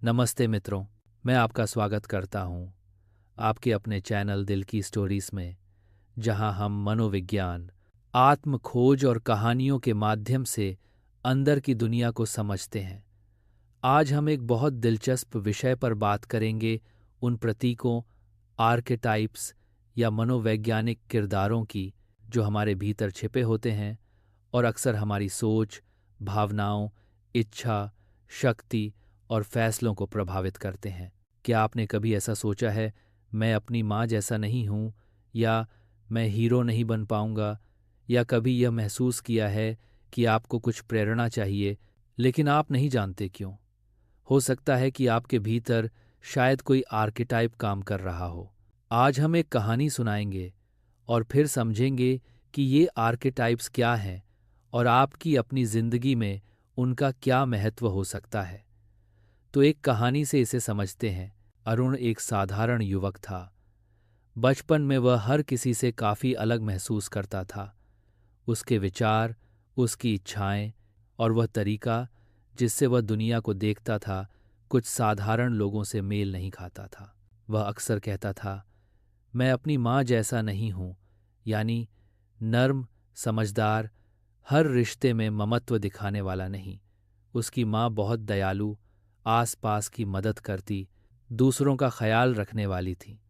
नमस्ते मित्रों, मैं आपका स्वागत करता हूँ आपके अपने चैनल दिल की स्टोरीज में, जहाँ हम मनोविज्ञान, आत्म खोज और कहानियों के माध्यम से अंदर की दुनिया को समझते हैं। आज हम एक बहुत दिलचस्प विषय पर बात करेंगे, उन प्रतीकों, आर्केटाइप्स या मनोवैज्ञानिक किरदारों की जो हमारे भीतर छिपे होते हैं और अक्सर हमारी सोच, भावनाओं, इच्छा, शक्ति और फैसलों को प्रभावित करते हैं। क्या आपने कभी ऐसा सोचा है, मैं अपनी माँ जैसा नहीं हूँ, या मैं हीरो नहीं बन पाऊंगा, या कभी यह महसूस किया है कि आपको कुछ प्रेरणा चाहिए लेकिन आप नहीं जानते क्यों? हो सकता है कि आपके भीतर शायद कोई आर्केटाइप काम कर रहा हो। आज हम एक कहानी सुनाएंगे और फिर समझेंगे कि ये आर्केटाइप्स क्या हैं और आपकी अपनी जिंदगी में उनका क्या महत्व हो सकता है। तो एक कहानी से इसे समझते हैं। अरुण एक साधारण युवक था। बचपन में वह हर किसी से काफी अलग महसूस करता था। उसके विचार, उसकी इच्छाएं और वह तरीका जिससे वह दुनिया को देखता था, कुछ साधारण लोगों से मेल नहीं खाता था। वह अक्सर कहता था, मैं अपनी माँ जैसा नहीं हूँ, यानी नर्म, समझदार, हर रिश्ते में ममत्व दिखाने वाला नहीं। उसकी माँ बहुत दयालु, आस-पास की मदद करती, दूसरों का ख्याल रखने वाली थी।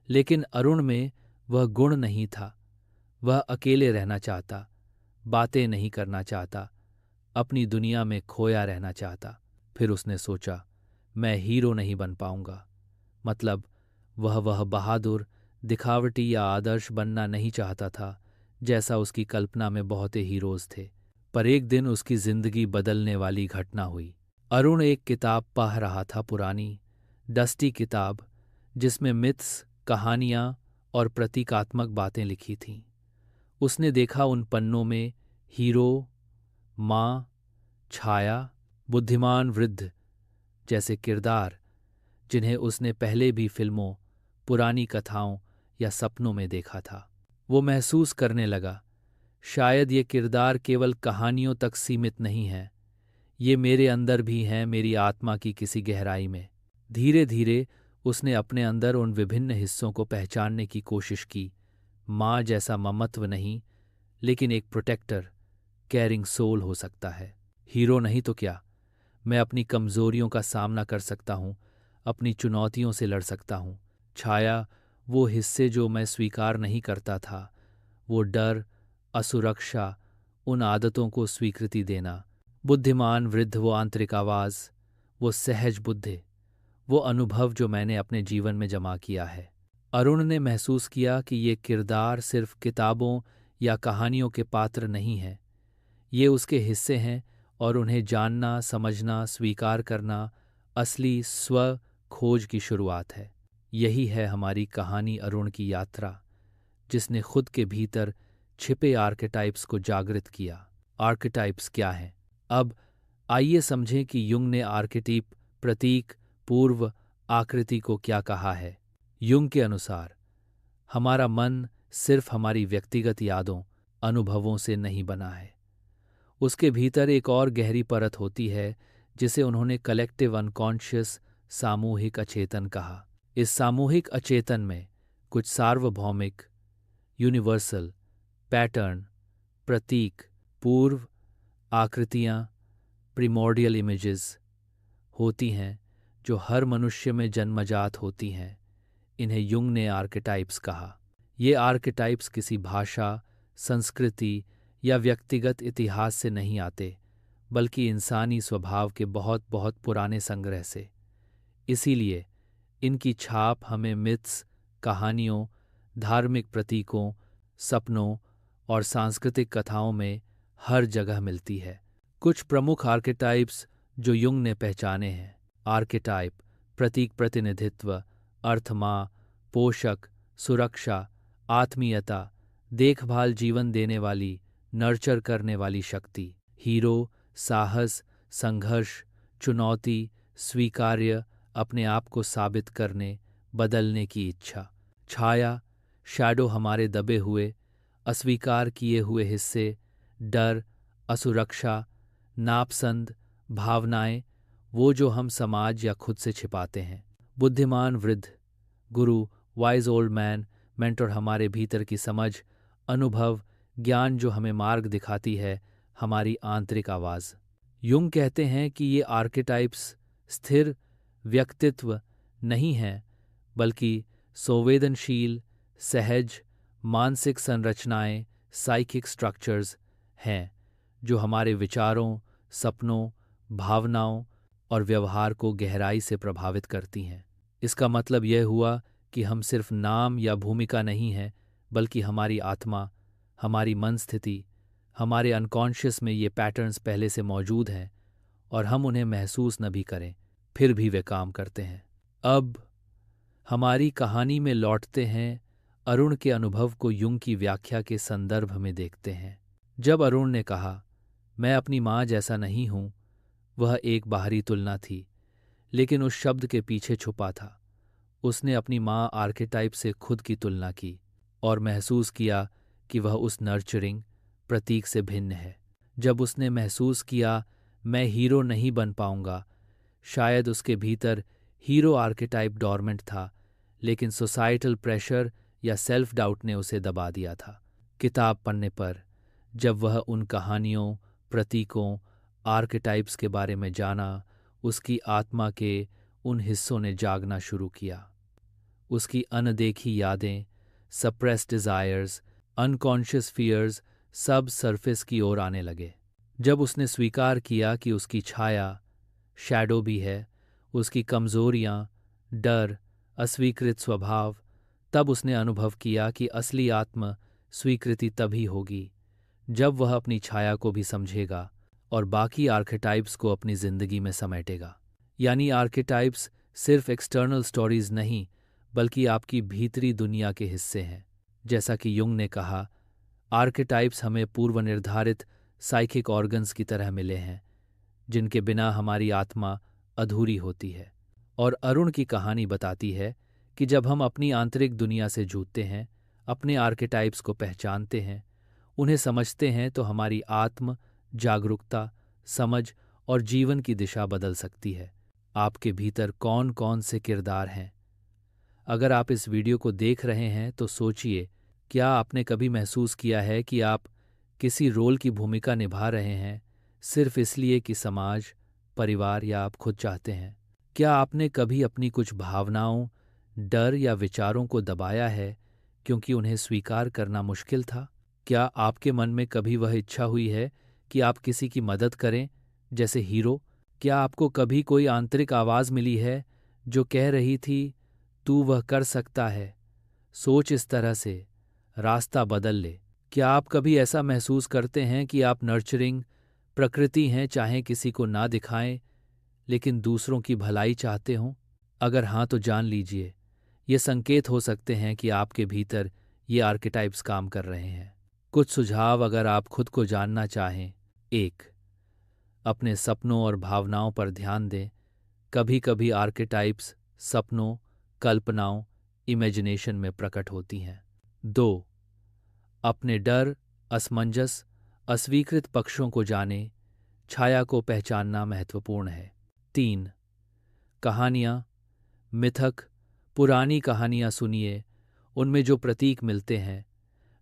लेकिन अरुण में वह गुण नहीं था। वह अकेले रहना चाहता, बातें नहीं करना चाहता, अपनी दुनिया में खोया रहना चाहता। फिर उसने सोचा, मैं हीरो नहीं बन पाऊंगा। मतलब वह बहादुर, दिखावटी या आदर्श बनना नहीं चाहता था, जैसा उसकी कल्पना में बहुत हीरोज थे। पर एक दिन उसकी जिंदगी बदलने वाली घटना हुई। अरुण एक किताब पढ़ रहा था, पुरानी, डस्टी किताब, जिसमें मिथ्स, कहानियां और प्रतीकात्मक बातें लिखी थीं। उसने देखा उन पन्नों में हीरो, माँ, छाया, बुद्धिमान वृद्ध जैसे किरदार, जिन्हें उसने पहले भी फिल्मों, पुरानी कथाओं या सपनों में देखा था। वो महसूस करने लगा, शायद ये किरदार केवल कहानियों तक सीमित नहीं है, ये मेरे अंदर भी हैं, मेरी आत्मा की किसी गहराई में। धीरे धीरे उसने अपने अंदर उन विभिन्न हिस्सों को पहचानने की कोशिश की। माँ जैसा ममत्व नहीं, लेकिन एक प्रोटेक्टर, केयरिंग सोल हो सकता है। हीरो नहीं तो क्या, मैं अपनी कमजोरियों का सामना कर सकता हूँ, अपनी चुनौतियों से लड़ सकता हूँ। छाया, वो हिस्से जो मैं स्वीकार नहीं करता था, वो डर, असुरक्षा, उन आदतों को स्वीकृति देना। बुद्धिमान वृद्ध, वो आंतरिक आवाज, वो सहज बुद्धि, वो अनुभव जो मैंने अपने जीवन में जमा किया है। अरुण ने महसूस किया कि ये किरदार सिर्फ किताबों या कहानियों के पात्र नहीं हैं, ये उसके हिस्से हैं, और उन्हें जानना, समझना, स्वीकार करना असली स्व खोज की शुरुआत है। यही है हमारी कहानी, अरुण की यात्रा, जिसने खुद के भीतर छिपे आर्केटाइप्स को जागृत किया। आर्केटाइप्स क्या हैं? अब आइए समझें कि युंग ने आर्केटाइप, प्रतीक, पूर्व आकृति को क्या कहा है। युंग के अनुसार हमारा मन सिर्फ हमारी व्यक्तिगत यादों, अनुभवों से नहीं बना है। उसके भीतर एक और गहरी परत होती है, जिसे उन्होंने कलेक्टिव अनकॉन्शियस, सामूहिक अचेतन कहा। इस सामूहिक अचेतन में कुछ सार्वभौमिक, यूनिवर्सल पैटर्न, प्रतीक, पूर्व आकृतियां, प्रिमोर्डियल इमेजेस होती हैं, जो हर मनुष्य में जन्मजात होती हैं। इन्हें युंग ने आर्केटाइप्स कहा। ये आर्केटाइप्स किसी भाषा, संस्कृति या व्यक्तिगत इतिहास से नहीं आते, बल्कि इंसानी स्वभाव के बहुत बहुत पुराने संग्रह से। इसीलिए इनकी छाप हमें मिथ्स, कहानियों, धार्मिक प्रतीकों, सपनों और सांस्कृतिक कथाओं में हर जगह मिलती है। कुछ प्रमुख आर्केटाइप्स जो युंग ने पहचाने हैं। आर्केटाइप, प्रतीक, प्रतिनिधित्व, अर्थ, माँ, पोषक, सुरक्षा, आत्मीयता, देखभाल, जीवन देने वाली, नर्चर करने वाली शक्ति। हीरो, साहस, संघर्ष, चुनौती, स्वीकार्य, अपने आप को साबित करने, बदलने की इच्छा। छाया, शैडो, हमारे दबे हुए, अस्वीकार किए हुए हिस्से, डर, असुरक्षा, नापसंद, भावनाएं, वो जो हम समाज या खुद से छिपाते हैं। बुद्धिमान वृद्ध, गुरु, वाइज ओल्ड मैन, मेंटर हमारे भीतर की समझ, अनुभव, ज्ञान जो हमें मार्ग दिखाती है, हमारी आंतरिक आवाज़। युंग कहते हैं कि ये आर्केटाइप्स स्थिर व्यक्तित्व नहीं हैं, बल्कि संवेदनशील, सहज, मानसिक संरचनाएं, साइकिक स्ट्रक्चर्स हैं जो हमारे विचारों, सपनों, भावनाओं और व्यवहार को गहराई से प्रभावित करती हैं। इसका मतलब यह हुआ कि हम सिर्फ नाम या भूमिका नहीं हैं, बल्कि हमारी आत्मा, हमारी मन स्थिति, हमारे अनकॉन्शियस में ये पैटर्न्स पहले से मौजूद हैं और हम उन्हें महसूस न भी करें, फिर भी वे काम करते हैं। अब हमारी कहानी में लौटते हैं। अरुण के अनुभव को युंग की व्याख्या के संदर्भ में देखते हैं। जब अरुण ने कहा, मैं अपनी माँ जैसा नहीं हूँ, वह एक बाहरी तुलना थी, लेकिन उस शब्द के पीछे छुपा था। उसने अपनी माँ आर्केटाइप से खुद की तुलना की और महसूस किया कि वह उस नर्चरिंग प्रतीक से भिन्न है। जब उसने महसूस किया मैं हीरो नहीं बन पाऊंगा, शायद उसके भीतर हीरो आर्केटाइप डॉर्मेंट था, लेकिन सोसाइटल प्रेशर या सेल्फ डाउट ने उसे दबा दिया था। किताब पढ़ने पर जब वह उन कहानियों, प्रतीकों, आर्केटाइप्स के बारे में जाना, उसकी आत्मा के उन हिस्सों ने जागना शुरू किया। उसकी अनदेखी यादें, सप्रेस्ड डिज़ायर्स, अनकॉन्शियस फियर्स सब सरफेस की ओर आने लगे। जब उसने स्वीकार किया कि उसकी छाया, शैडो भी है, उसकी कमज़ोरियाँ, डर, अस्वीकृत स्वभाव, तब उसने अनुभव किया कि असली आत्म स्वीकृति तभी होगी जब वह अपनी छाया को भी समझेगा और बाकी आर्केटाइप्स को अपनी जिंदगी में समेटेगा। यानी आर्केटाइप्स सिर्फ एक्सटर्नल स्टोरीज नहीं, बल्कि आपकी भीतरी दुनिया के हिस्से हैं। जैसा कि युंग ने कहा, आर्केटाइप्स हमें पूर्व निर्धारित साइकिक ऑर्गन्स की तरह मिले हैं, जिनके बिना हमारी आत्मा अधूरी होती है। और अरुण की कहानी बताती है कि जब हम अपनी आंतरिक दुनिया से जूझते हैं, अपने आर्केटाइप्स को पहचानते हैं, उन्हें समझते हैं, तो हमारी आत्म जागरूकता, समझ और जीवन की दिशा बदल सकती है। आपके भीतर कौन कौन से किरदार हैं? अगर आप इस वीडियो को देख रहे हैं तो सोचिए, क्या आपने कभी महसूस किया है कि आप किसी रोल की भूमिका निभा रहे हैं सिर्फ इसलिए कि समाज, परिवार या आप खुद चाहते हैं? क्या आपने कभी अपनी कुछ भावनाओं, डर या विचारों को दबाया है क्योंकि उन्हें स्वीकार करना मुश्किल था? क्या आपके मन में कभी वह इच्छा हुई है कि आप किसी की मदद करें, जैसे हीरो? क्या आपको कभी कोई आंतरिक आवाज़ मिली है जो कह रही थी, तू वह कर सकता है, सोच इस तरह से, रास्ता बदल ले? क्या आप कभी ऐसा महसूस करते हैं कि आप नर्चरिंग प्रकृति हैं, चाहे किसी को ना दिखाएं, लेकिन दूसरों की भलाई चाहते हों? अगर हाँ, तो जान लीजिए, ये संकेत हो सकते हैं कि आपके भीतर ये आर्केटाइप्स काम कर रहे हैं। कुछ सुझाव अगर आप खुद को जानना चाहें। 1. अपने सपनों और भावनाओं पर ध्यान दें। कभी कभी आर्केटाइप्स सपनों, कल्पनाओं, इमेजिनेशन में प्रकट होती हैं। 2. अपने डर, असमंजस, अस्वीकृत पक्षों को जानें। छाया को पहचानना महत्वपूर्ण है। 3. कहानियाँ, मिथक, पुरानी कहानियाँ सुनिए। उनमें जो प्रतीक मिलते हैं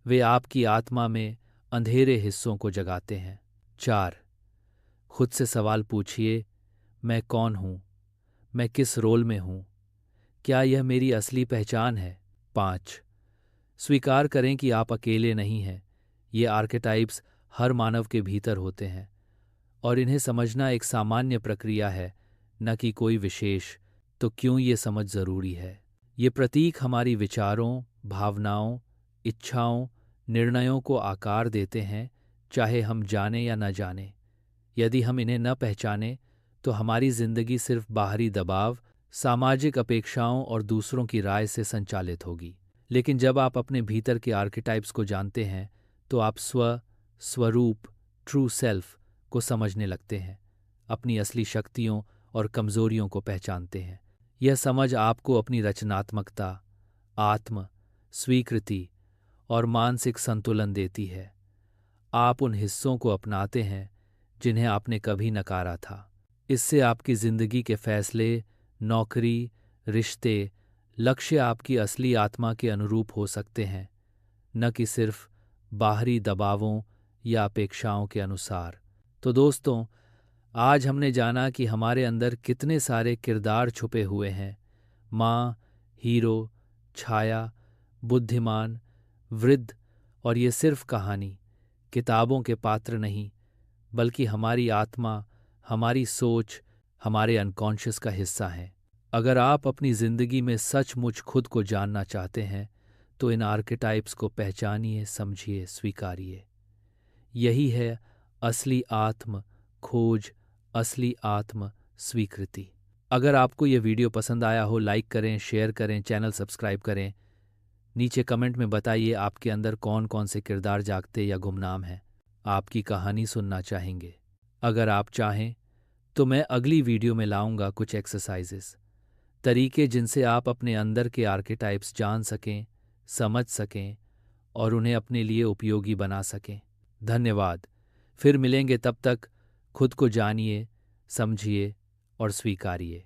वे आपकी आत्मा में अंधेरे हिस्सों को जगाते हैं। 4. खुद से सवाल पूछिए, मैं कौन हूँ? मैं किस रोल में हूँ? क्या यह मेरी असली पहचान है? 5. स्वीकार करें कि आप अकेले नहीं हैं। ये आर्केटाइप्स हर मानव के भीतर होते हैं और इन्हें समझना एक सामान्य प्रक्रिया है, न कि कोई विशेष। तो क्यों ये समझ ज़रूरी है? ये प्रतीक हमारी विचारों, भावनाओं, इच्छाओं, निर्णयों को आकार देते हैं, चाहे हम जाने या न जाने। यदि हम इन्हें न पहचानें तो हमारी जिंदगी सिर्फ बाहरी दबाव, सामाजिक अपेक्षाओं और दूसरों की राय से संचालित होगी। लेकिन जब आप अपने भीतर के आर्केटाइप्स को जानते हैं तो आप स्वरूप, ट्रू सेल्फ को समझने लगते हैं, अपनी असली शक्तियों और कमजोरियों को पहचानते हैं। यह समझ आपको अपनी रचनात्मकता, आत्म स्वीकृति और मानसिक संतुलन देती है। आप उन हिस्सों को अपनाते हैं जिन्हें आपने कभी नकारा था। इससे आपकी ज़िंदगी के फैसले, नौकरी, रिश्ते, लक्ष्य आपकी असली आत्मा के अनुरूप हो सकते हैं, न कि सिर्फ बाहरी दबावों या अपेक्षाओं के अनुसार। तो दोस्तों, आज हमने जाना कि हमारे अंदर कितने सारे किरदार छुपे हुए हैं। माँ, हीरो, छाया, बुद्धिमान, वृद्ध, और ये सिर्फ कहानी, किताबों के पात्र नहीं, बल्कि हमारी आत्मा, हमारी सोच, हमारे अनकॉन्शियस का हिस्सा हैं। अगर आप अपनी ज़िंदगी में सचमुच खुद को जानना चाहते हैं, तो इन आर्केटाइप्स को पहचानिए, समझिए, स्वीकारिए। यही है असली आत्म खोज, असली आत्म स्वीकृति। अगर आपको ये वीडियो पसंद आया हो, लाइक करें, शेयर करें, चैनल सब्सक्राइब करें। नीचे कमेंट में बताइए आपके अंदर कौन कौन से किरदार जागते या गुमनाम हैं। आपकी कहानी सुनना चाहेंगे। अगर आप चाहें तो मैं अगली वीडियो में लाऊंगा कुछ एक्सरसाइजेस, तरीके जिनसे आप अपने अंदर के आर्केटाइप्स जान सकें, समझ सकें और उन्हें अपने लिए उपयोगी बना सकें। धन्यवाद। फिर मिलेंगे, तब तक खुद को जानिए, समझिए और स्वीकारिए।